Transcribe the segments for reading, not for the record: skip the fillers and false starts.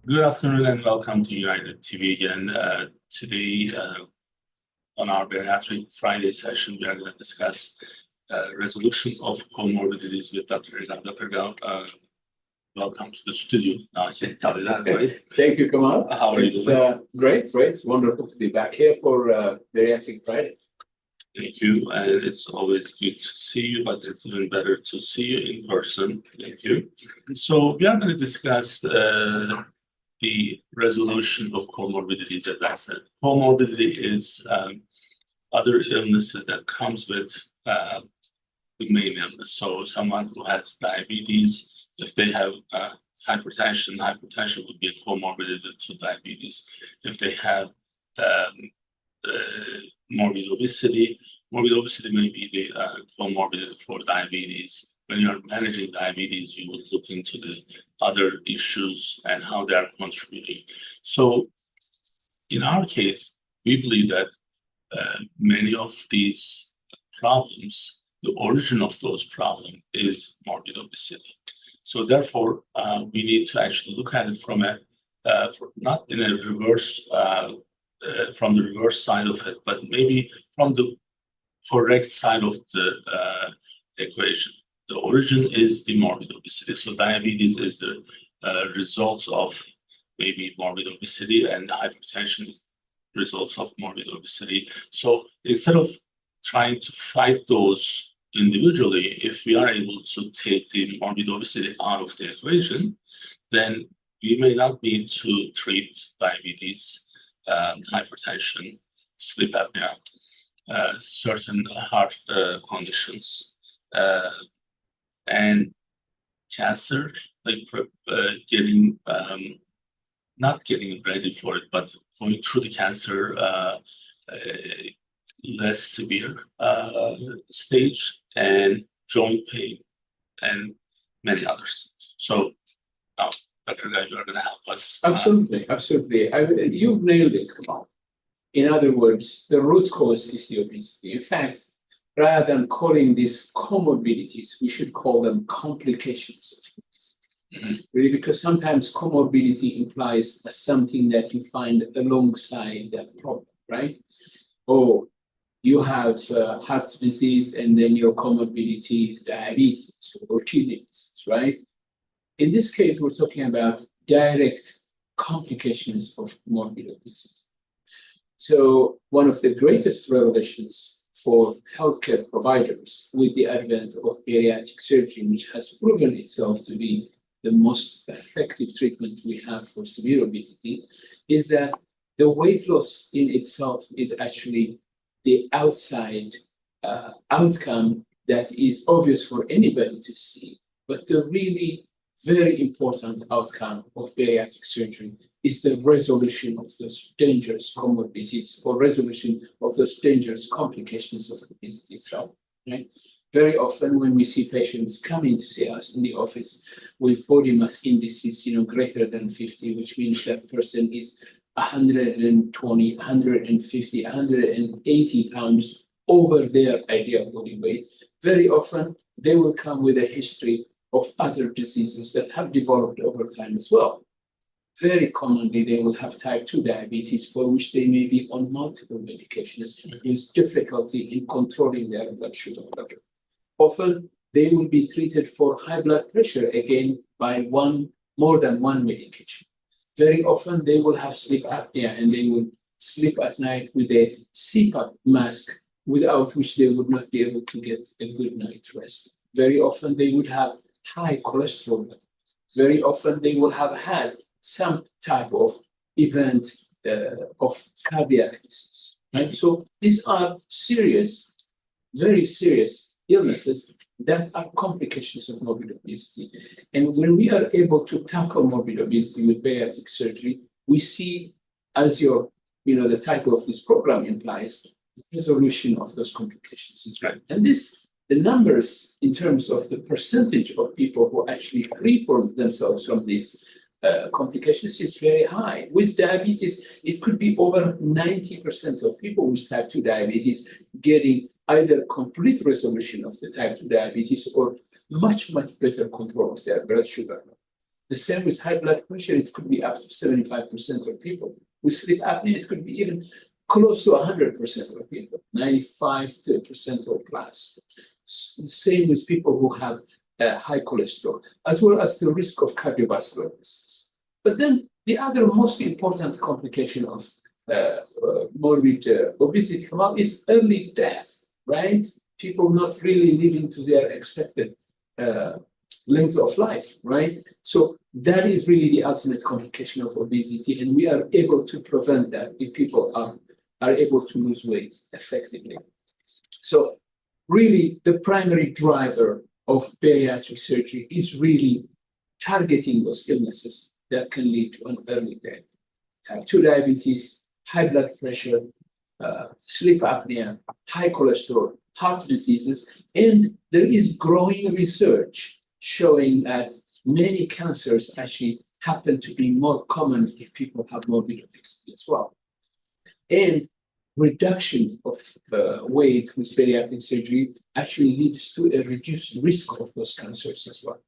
Good afternoon and welcome to United TV again. Today, on our Bariatric Friday session, we are going to discuss resolution of comorbidities with Dr. Irgau. Dr. Irgau, welcome to the studio. Thank you, Kemal. How are you doing? Great. It's wonderful to be back here for Bariatric Friday. Thank you, and it's always good to see you, but it's even better to see you in person. Thank you. So we are going to discuss the resolution of comorbidities, as I said. Comorbidity is other illnesses that comes with the main illness. So someone who has diabetes, if they have hypertension would be a comorbidity to diabetes. If they have morbid obesity may be the comorbidity for diabetes. When you're managing diabetes, you would look into the other issues and how they are contributing. So in our case, we believe that many of these problems, the origin of those problems is morbid obesity. So therefore, we need to actually look at it from not in a reverse, from the reverse side of it, but maybe from the correct side of the equation. The origin is the morbid obesity. So diabetes is the results of maybe morbid obesity, and hypertension is results of morbid obesity. So instead of trying to fight those individually, if we are able to take the morbid obesity out of the equation, then we may not need to treat diabetes, hypertension, sleep apnea, certain heart conditions, and cancer, like not getting ready for it, but going through the cancer less severe stage, and joint pain, and many others. So now, Dr. Irgau, you are going to help us. Absolutely. You've nailed it, Kemal. In other words, the root cause is the obesity. In fact, rather than calling these comorbidities, we should call them complications of obesity. Really, because sometimes comorbidity implies something that you find alongside that problem, right? Oh, you have heart disease, and then your comorbidity is diabetes or kidney disease, right? In this case, we're talking about direct complications of morbid obesity. So one of the greatest revelations for healthcare providers with the advent of bariatric surgery, which has proven itself to be the most effective treatment we have for severe obesity, is that the weight loss in itself is actually the outside outcome that is obvious for anybody to see. But the really very important outcome of bariatric surgery is the resolution of those dangerous comorbidities, or resolution of those dangerous complications of obesity itself. Right? Very often when we see patients coming to see us in the office with body mass indices, greater than 50, which means that person is 120, 150, 180 pounds over their ideal body weight, very often they will come with a history of other diseases that have developed over time as well. Very commonly, they will have type 2 diabetes, for which they may be on multiple medications with difficulty in controlling their blood sugar level. Often, they will be treated for high blood pressure, again, by more than one medication. Very often, they will have sleep apnea, and they will sleep at night with a CPAP mask, without which they would not be able to get a good night's rest. Very often, they would have high cholesterol level. Very often, they will have had some type of event of cardiac disease. Right? So these are serious, very serious illnesses that are complications of morbid obesity. And when we are able to tackle morbid obesity with bariatric surgery, we see, as the title of this program implies, the resolution of those complications is right. And the numbers in terms of the percentage of people who actually free from themselves from these complications is very high. With diabetes, it could be over 90% of people with type 2 diabetes getting either complete resolution of the type 2 diabetes or much, much better control of their blood sugar. The same with high blood pressure, it could be up to 75% of people. With sleep apnea, it could be even close to 100% of people, 95% or plus. Same with people who have high cholesterol, as well as the risk of cardiovascular disease. But then the other most important complication of morbid obesity is early death, right? People not really living to their expected length of life, right? So that is really the ultimate complication of obesity, and we are able to prevent that if people are able to lose weight effectively. So really, the primary driver of bariatric surgery is really targeting those illnesses that can lead to an early death. Type 2 diabetes, high blood pressure, sleep apnea, high cholesterol, heart diseases, and there is growing research showing that many cancers actually happen to be more common if people have morbid obesity as well. And reduction of weight with bariatric surgery actually leads to a reduced risk of those cancers as well.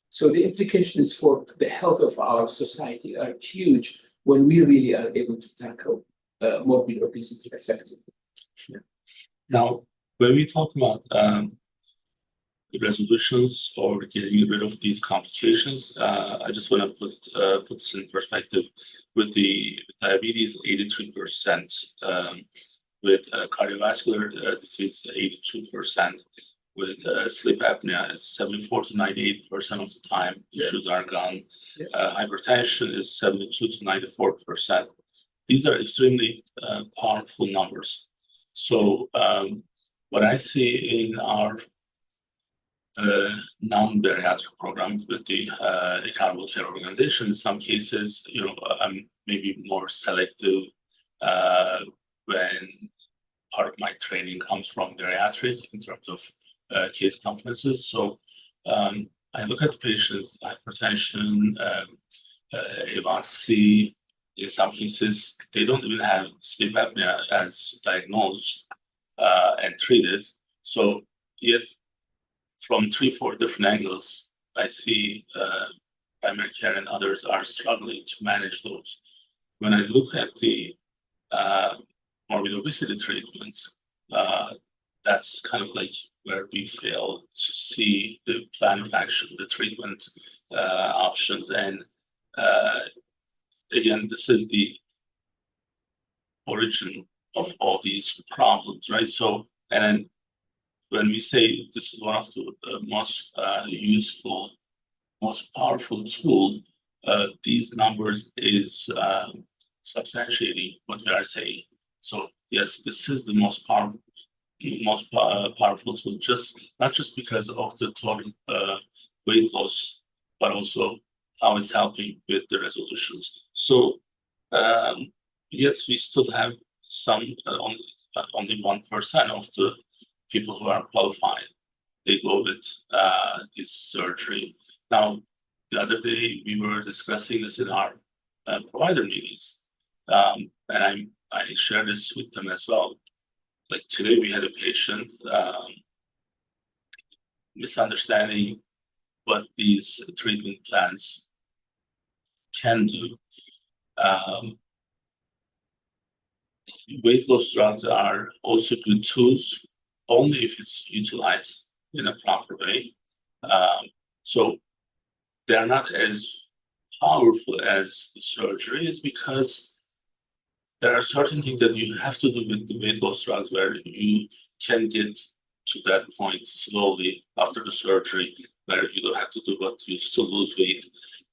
So the implications for the health of our society are huge when we really are able to tackle morbid obesity effectively. Sure. Now, when we talk about resolutions or getting rid of these complications, I just want to put this in perspective. With the diabetes, 83%, with cardiovascular disease, 82%, with sleep apnea, it's 74 to 98% of the time issues are gone. Hypertension is 72 to 94%. These are extremely powerful numbers. So what I see in our non-bariatric program with the Accountable Care Organization, in some cases, I'm maybe more selective when part of my training comes from bariatric in terms of case conferences. So I look at the patient's hypertension, A1C. In some cases, they don't even have sleep apnea as diagnosed and treated. So yet, from 3-4 different angles, I see primary care and others are struggling to manage those. When I look at the morbid obesity treatment, that's kind of like where we fail to see the plan of action, the treatment options. And again, this is the origin of all these problems, right? So, and then when we say this is one of the most useful, most powerful tool, these numbers is substantiating what we are saying. So yes, this is the most powerful tool, not just because of the total weight loss, but also how it's helping with the resolutions. So yet we still have some only 1% of the people who are qualified, they go with this surgery. Now, the other day we were discussing this in our provider meetings, and I share this with them as well. Like today, we had a patient misunderstanding what these treatment plans can do. Weight loss drugs are also good tools, only if it's utilized in a proper way. So they're not as powerful as the surgery is because there are certain things that you have to do with the weight loss drugs where you can get to that point slowly after the surgery, where you don't have to do what you still lose weight.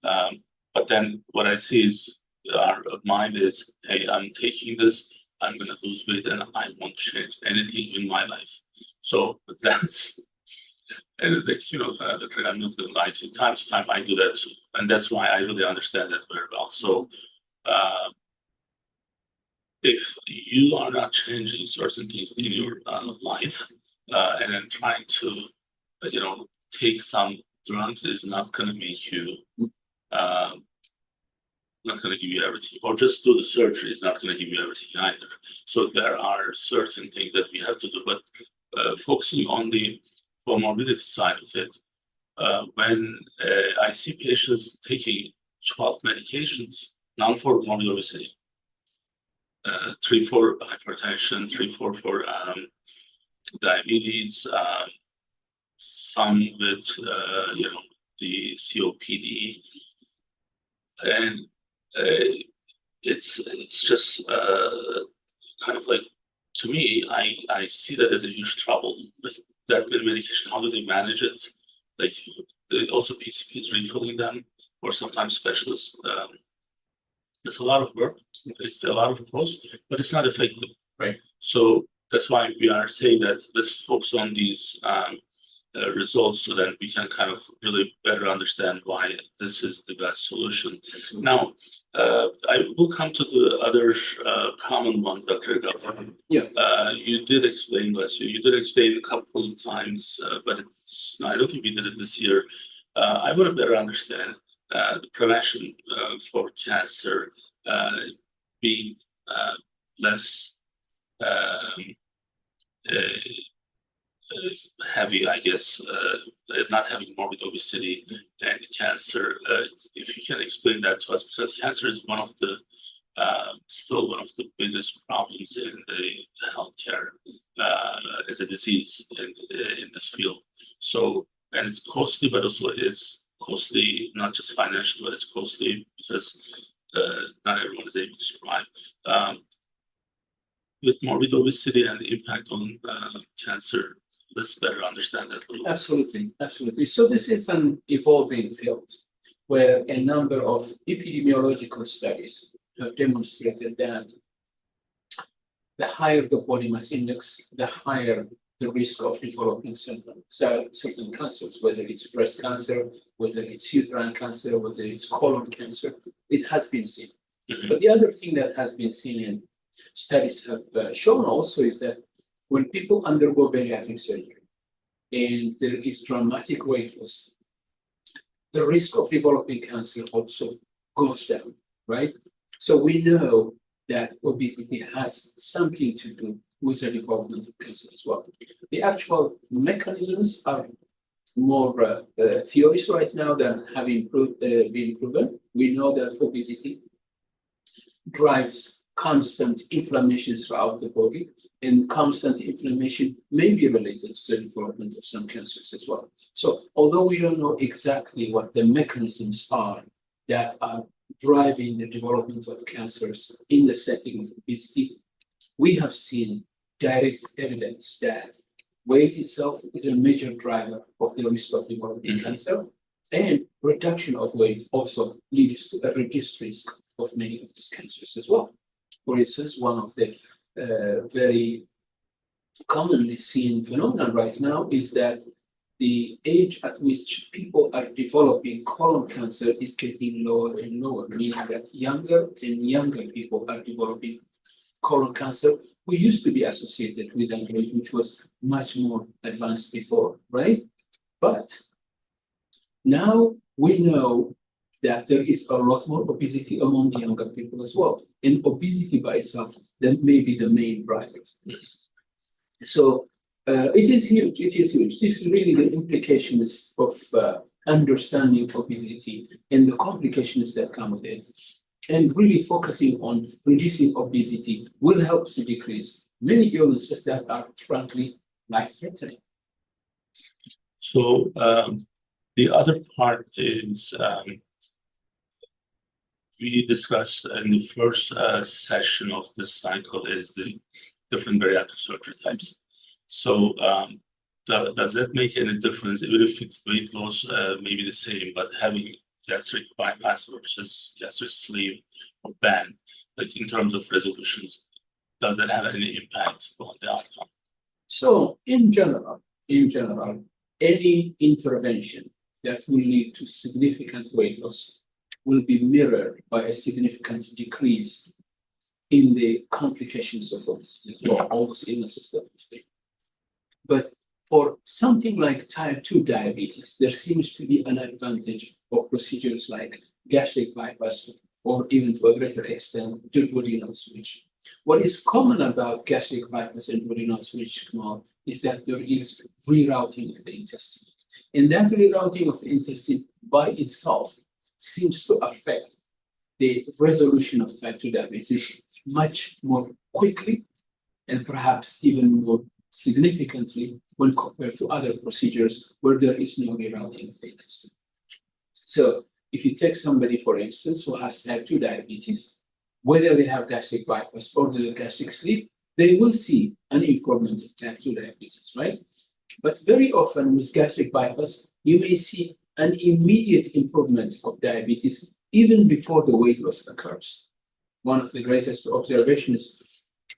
But then what I see is our mind is, hey, I'm taking this, I'm going to lose weight, and I won't change anything in my life. So that's, and it's, I'm not going to lie to you. Time to time, I do that too. And that's why I really understand that very well. So if you are not changing certain things in your life and then trying to, take some drugs is not going to make you, not going to give you everything, or just do the surgery is not going to give you everything either. So there are certain things that we have to do, but focusing on the comorbidity side of it, when I see patients taking 12 medications, none for morbid obesity, 3 for hypertension, 3 for diabetes, some with the COPD, and it's just kind of like, to me, I see that as a huge trouble with that medication. How do they manage it? Like, also PCPs refilling them, or sometimes specialists. It's a lot of work. It's a lot of cost, but it's not effective. Right. So that's why we are saying that let's focus on these results so that we can kind of really better understand why this is the best solution. Now, I will come to the other common ones, Dr. Irgau. Yeah. You did explain, bless you. You did explain a couple of times, but I don't think we did it this year. I want to better understand the prevention for cancer being less heavy, I guess, not having morbid obesity and cancer. If you can explain that to us, because cancer is one of the still one of the biggest problems in the healthcare as a disease in this field. So, and it's costly, but also it's costly not just financially, but it's costly because not everyone is able to survive. With morbid obesity and the impact on cancer, let's better understand that a little. Absolutely, absolutely. So this is an evolving field where a number of epidemiological studies have demonstrated that the higher the body mass index, the higher the risk of developing certain cancers, whether it's breast cancer, whether it's uterine cancer, whether it's colon cancer. It has been seen. Mhm. But the other thing that has been seen in studies have shown also is that when people undergo bariatric surgery and there is dramatic weight loss, the risk of developing cancer also goes down, right? So we know that obesity has something to do with the development of cancer as well. The actual mechanisms are more theories right now than having been proven. We know that obesity drives constant inflammation throughout the body, and constant inflammation may be related to the development of some cancers as well. So although we don't know exactly what the mechanisms are that are driving the development of cancers in the setting of obesity, we have seen direct evidence that weight itself is a major driver of the risk of developing cancer, and reduction of weight also leads to a reduced risk of many of these cancers as well. For instance, one of the very commonly seen phenomenon right now is that the age at which people are developing colon cancer is getting lower and lower, meaning that younger and younger people are developing colon cancer, who used to be associated with an age which was much more advanced before, right? But now we know that there is a lot more obesity among the younger people as well. And obesity by itself that may be the main driver. So it is huge. It is huge. This is really the implications of understanding obesity and the complications that come with it. And really focusing on reducing obesity will help to decrease many illnesses that are frankly life-threatening. So the other part is we discussed in the first session of this cycle is the different bariatric surgery types. So does that make any difference, even if weight loss may be the same, but having gastric bypass versus gastric sleeve or band, like in terms of resolutions, does that have any impact on the outcome? So in general, any intervention that will lead to significant weight loss will be mirrored by a significant decrease in the complications of obesity, or all those illnesses that we speak. But for something like type 2 diabetes, there seems to be an advantage of procedures like gastric bypass, or even to a greater extent, duodenal switch. What is common about gastric bypass and duodenal switch, Kemal, is that there is rerouting of the intestine. And that rerouting of the intestine by itself seems to affect the resolution of type 2 diabetes much more quickly and perhaps even more significantly when compared to other procedures where there is no rerouting of the intestine. So if you take somebody, for instance, who has type 2 diabetes, whether they have gastric bypass or the gastric sleeve, they will see an improvement in type 2 diabetes, right? But very often with gastric bypass, you may see an immediate improvement of diabetes even before the weight loss occurs. One of the greatest observations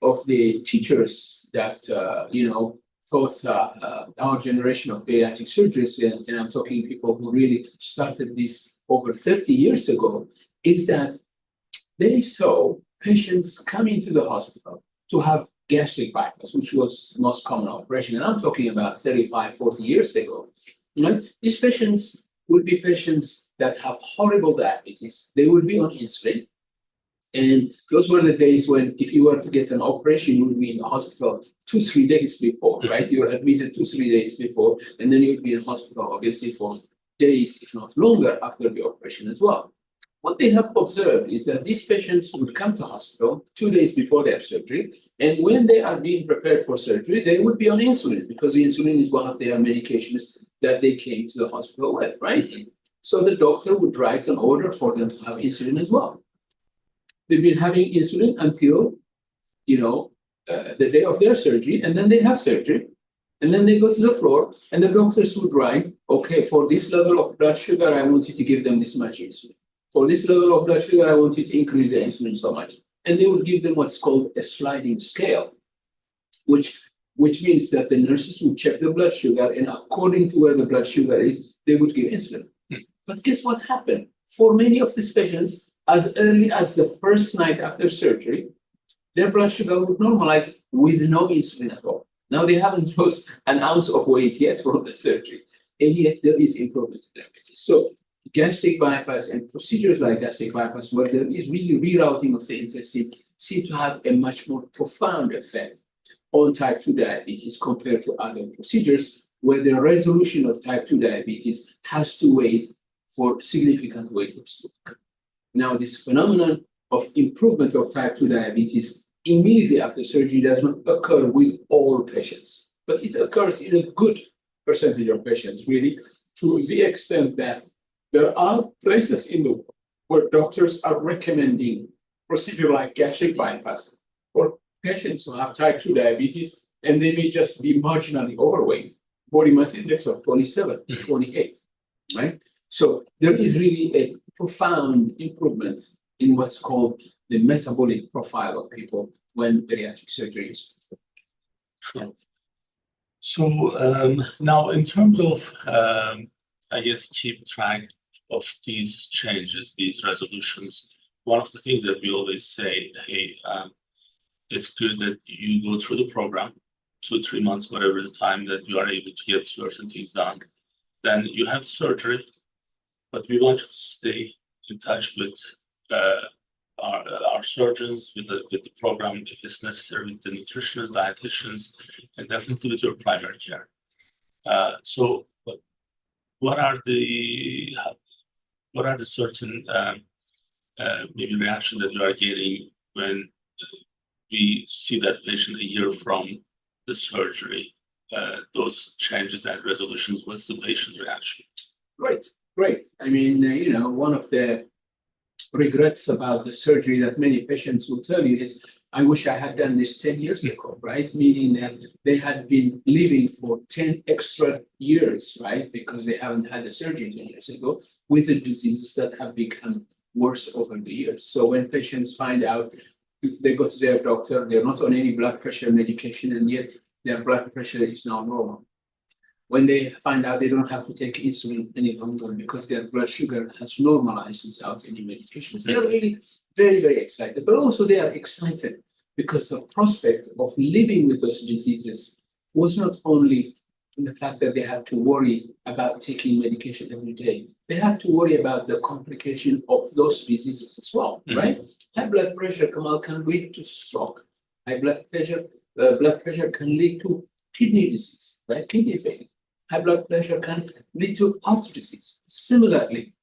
of the teachers that, taught our generation of bariatric surgeries, and I'm talking people who really started this over 30 years ago, is that they saw patients come into the hospital to have gastric bypass, which was the most common operation. And I'm talking about 35, 40 years ago. Right? These patients would be patients that have horrible diabetes. They would be on insulin. And those were the days when if you were to get an operation, you would be in the hospital 2-3 days before, right? You were admitted 2-3 days before, and then you would be in hospital, obviously, for days, if not longer, after the operation as well. What they have observed is that these patients would come to hospital 2 days before their surgery, and when they are being prepared for surgery, they would be on insulin because the insulin is one of their medications that they came to the hospital with, right? So the doctor would write an order for them to have insulin as well. They've been having insulin until, the day of their surgery, and then they have surgery, and then they go to the floor, and the doctors would write, okay, for this level of blood sugar, I want you to give them this much insulin. For this level of blood sugar, I want you to increase the insulin so much. And they would give them what's called a sliding scale, which means that the nurses would check the blood sugar, and according to where the blood sugar is, they would give insulin. But guess what happened? For many of these patients, as early as the first night after surgery, their blood sugar would normalize with no insulin at all. Now they haven't lost an ounce of weight yet from the surgery, and yet there is improvement in diabetes. So gastric bypass and procedures like gastric bypass, where there is really rerouting of the intestine, seem to have a much more profound effect on type 2 diabetes compared to other procedures, where the resolution of type 2 diabetes has to wait for significant weight loss to occur. Now, this phenomenon of improvement of type 2 diabetes immediately after surgery does not occur with all patients, but it occurs in a good percentage of patients, really, to the extent that there are places in the world where doctors are recommending procedure like gastric bypass for patients who have type 2 diabetes, and they may just be marginally overweight, body mass index of 27, 28, right? So there is really a profound improvement in what's called the metabolic profile of people when bariatric surgery is performed. Sure. So now in terms of, keep track of these changes, these resolutions, one of the things that we always say, hey, it's good that you go through the program, 2-3 months, whatever the time that you are able to get certain things done. Then you have surgery, but we want you to stay in touch with our surgeons, with the program, if it's necessary, with the nutritionists, dietitians, and definitely with your primary care. So what are the certain maybe reaction that you are getting when we see that patient a year from the surgery, those changes and resolutions? What's the patient's reaction? Great. I mean, one of the regrets about the surgery that many patients will tell you is, I wish I had done this 10 years ago, right? Meaning that they had been living for 10 extra years, right? Because they haven't had the surgery 10 years ago with the diseases that have become worse over the years. So when patients find out, they go to their doctor, they're not on any blood pressure medication, and yet their blood pressure is now normal. When they find out they don't have to take insulin any longer because their blood sugar has normalized without any medications, they're really very, very excited. But also they are excited because the prospect of living with those diseases was not only in the fact that they had to worry about taking medication every day, they had to worry about the complication of those diseases as well, right? High blood pressure, Kemal, can lead to stroke. High blood pressure can lead to kidney disease, right? Kidney failure. high blood pressure can lead to heart disease. Similarly,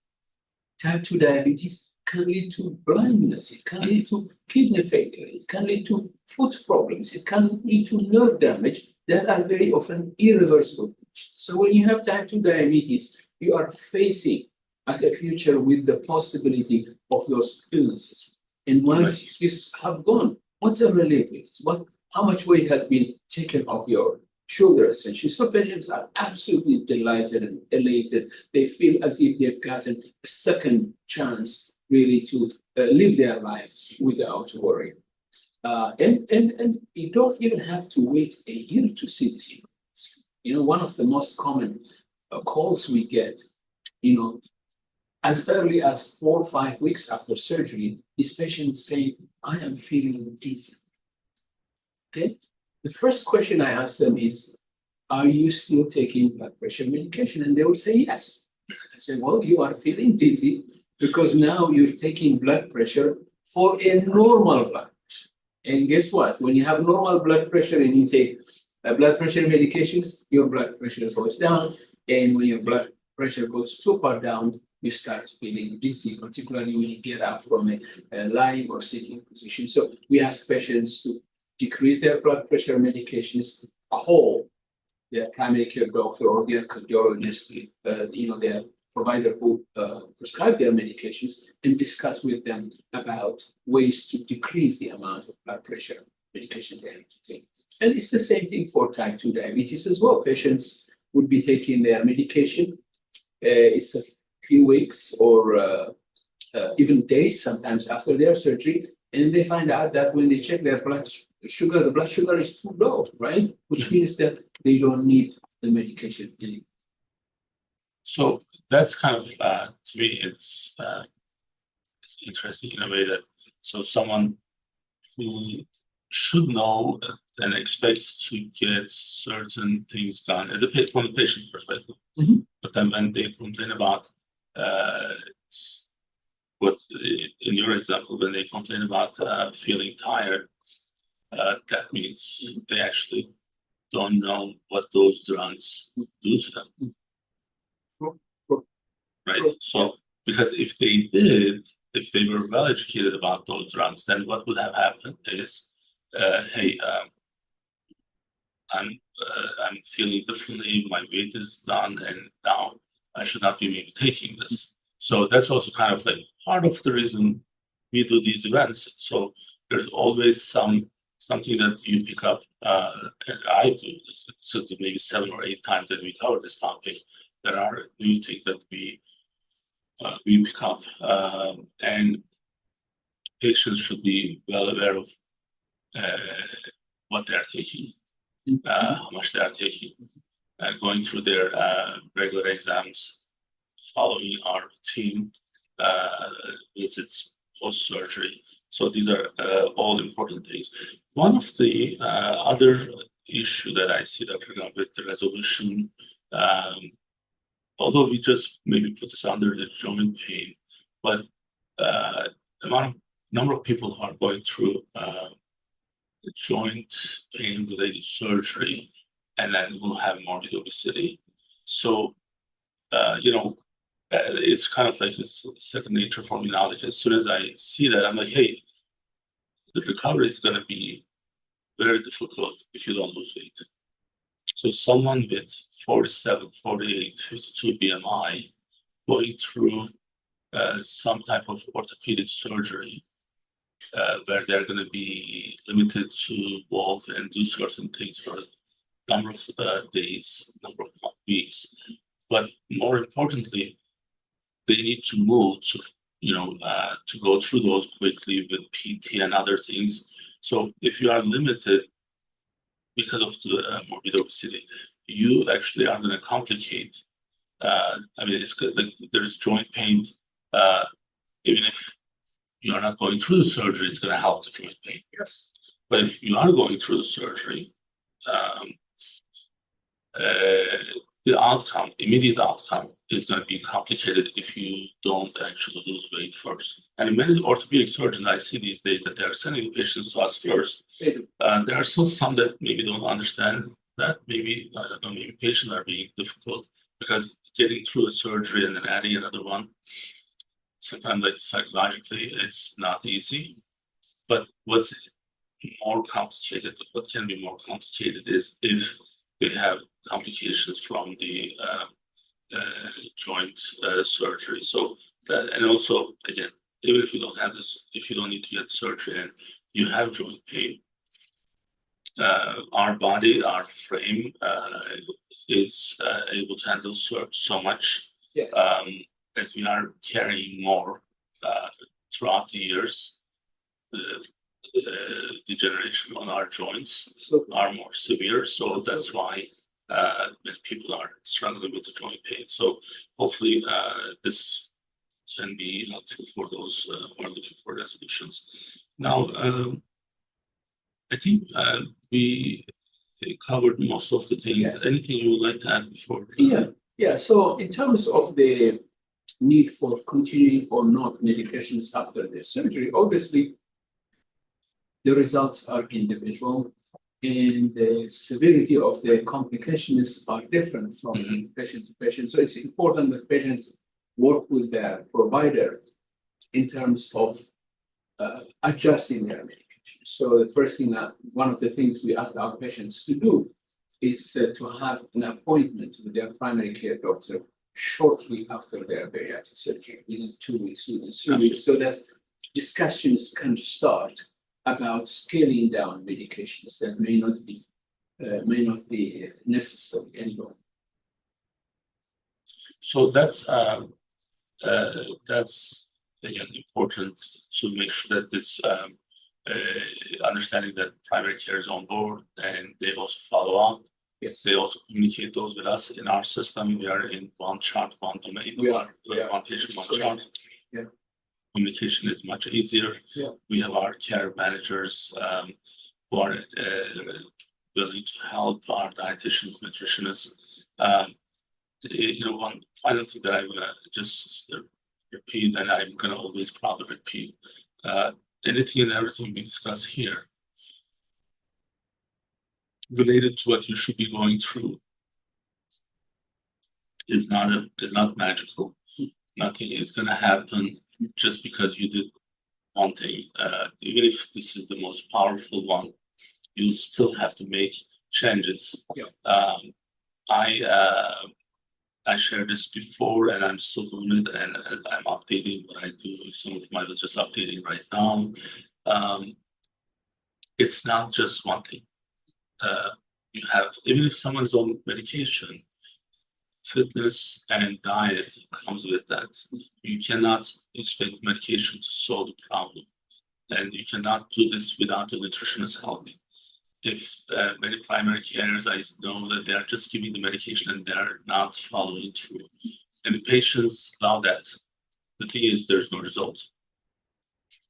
type 2 diabetes can lead to blindness, it can lead to kidney failure, it can lead to foot problems, it can lead to nerve damage that are very often irreversible. So when you have type 2 diabetes, you are facing at a future with the possibility of those illnesses. And once you have gone, what a relief it is. How much weight has been taken off your shoulders? Essentially. So patients are absolutely delighted and elated. They feel as if they've gotten a second chance really to live their lives without worry. And you don't even have to wait a year to see this. One of the most common calls we get, as early as 4 or 5 weeks after surgery, these patients say, I am feeling dizzy. Okay. The first question I ask them is, are you still taking blood pressure medication? And they will say yes. I say, well, you are feeling dizzy because now you're taking blood pressure for a normal blood pressure. And guess what? When you have normal blood pressure and you take blood pressure medications, your blood pressure goes down. And when your blood pressure goes too far down, you start feeling dizzy, particularly when you get up from a lying or sitting position. So we ask patients to decrease their blood pressure medications, call their primary care doctor or their cardiologist, their provider who prescribe their medications, and discuss with them about ways to decrease the amount of blood pressure medication they have to take. And it's the same thing for type 2 diabetes as well. Patients would be taking their medication. It's a few weeks or even days sometimes after their surgery, and they find out that when they check their blood sugar, the blood sugar is too low, right? Which means that they don't need the medication anymore. So that's kind of, to me, it's interesting in a way that, so someone who should know and expects to get certain things done as from the patient perspective. Mm-hmm. But then when they complain about what, in your example, when they complain about feeling tired, that means they actually don't know what those drugs do to them. Right? So, because if they did, if they were well educated about those drugs, then what would have happened is, hey, I'm feeling differently, my weight is done, and now I should not be maybe taking this. So that's also kind of like part of the reason we do these events. So there's always something that you pick up, and I do. It's just maybe 7 or 8 times that we cover this topic. There are new things that we pick up, and patients should be well aware of what they are taking, how much they are taking, going through their regular exams, following our team visits post-surgery. So these are all important things. One of the other issue that I see, Dr. Erkan, with the resolution, although we just maybe put this under the joint pain, but number of people who are going through joint pain-related surgery and then who have morbid obesity. So, it's kind of like it's second nature for me now. Like as soon as I see that, I'm like, hey, the recovery is going to be very difficult if you don't lose weight. So someone with 47, 48, 52 BMI going through some type of orthopedic surgery where they're going to be limited to walk and do certain things for a number of days, number of weeks. But more importantly, they need to move to go through those quickly with PT and other things. So if you are limited because of the morbid obesity, you actually are going to complicate. It's like there's joint pain. Even if you are not going through the surgery, it's going to help the joint pain. Yes. But if you are going through the surgery, the immediate outcome is going to be complicated if you don't actually lose weight first. And many orthopedic surgeons I see these days that they are sending patients to us first. There are still some that maybe don't understand that maybe, I don't know, maybe patients are being difficult because getting through a surgery and then adding another one, sometimes like psychologically, it's not easy. But what's more complicated, what can be more complicated is if they have complications from the joint surgery. So that, and also again, even if you don't have this, if you don't need to get surgery and you have joint pain, our body, our frame is able to handle so much. Yes. As we are carrying more throughout the years, the degeneration on our joints are more severe. So that's why many people are struggling with the joint pain. So hopefully this can be helpful for those who are looking for resolutions. Now, I think we covered most of the things. Yes. Anything you would like to add before? Yeah. So in terms of the need for continuing or not medications after the surgery, obviously the results are individual and the severity of the complications are different from patient to patient. So it's important that patients work with their provider in terms of adjusting their medication. So the first thing, one of the things we ask our patients to do is to have an appointment with their primary care doctor shortly after their bariatric surgery, within 2 weeks, within 3 weeks, so that discussions can start about scaling down medications that may not be necessary anymore. So that's again important to make sure that this understanding that primary care is on board and they also follow up. Yes. They also communicate those with us in our system. We are in one chart, one domain, one patient, one chart. Yeah. Communication is much easier. Yeah. We have our care managers who are willing to help our dietitians, nutritionists. One final thing that I'm gonna just repeat, and I'm gonna always proudly repeat, anything and everything we discuss here related to what you should be going through is not magical. Nothing is gonna happen just because you did one thing. Even if this is the most powerful one, you still have to make changes. Yeah. I shared this before, and I'm still doing it, and I'm updating what I do. Some of my was just updating right now. It's not just one thing. You have, even if someone is on medication, fitness and diet comes with that. You cannot expect medication to solve the problem, and you cannot do this without a nutritionist help. If many primary carers, I know that they are just giving the medication and they are not following through, and the patients allow that. The thing is, there's no result.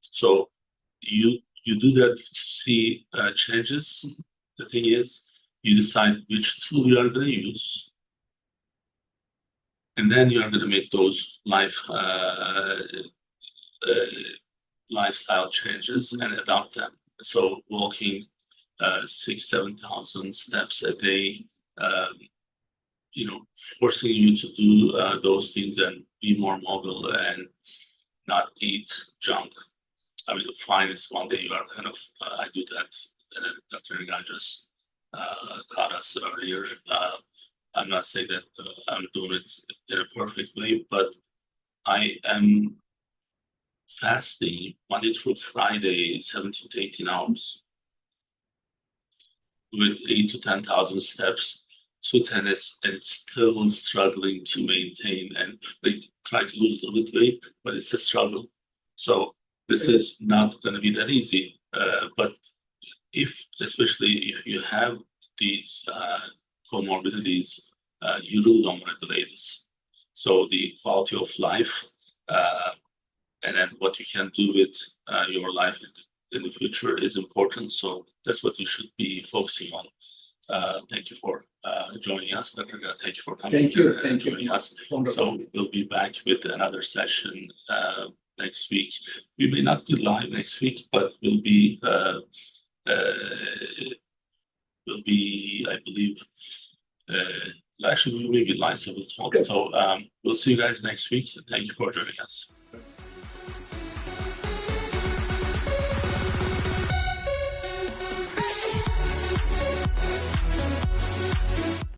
So you do that to see changes. The thing is, you decide which tool you are going to use, and then you are going to make those lifestyle changes and adopt them. So walking 6,000-7,000 steps a day, forcing you to do those things and be more mobile and not eat junk. I mean, fine is one day you are kind of, I do that, and then Dr. Ergan just caught us earlier. I'm not saying that I'm doing it in a perfect way, but I am fasting Monday through Friday, 17 to 18 hours with 8,000 to 10,000 steps to tennis, and still struggling to maintain and try to lose a little bit weight, but it's a struggle. So this is not going to be that easy. But especially if you have these comorbidities, you really don't want to delay this. So the quality of life, and then what you can do with your life in the future is important. So that's what you should be focusing on. Thank you for joining us, Dr. Ergan. Thank you for coming here and joining us. So we'll be back with another session next week. We may not be live next week, but we'll be will be, I believe, actually we will be live, so we'll talk. Okay. So we'll see you guys next week. Thank you for joining us.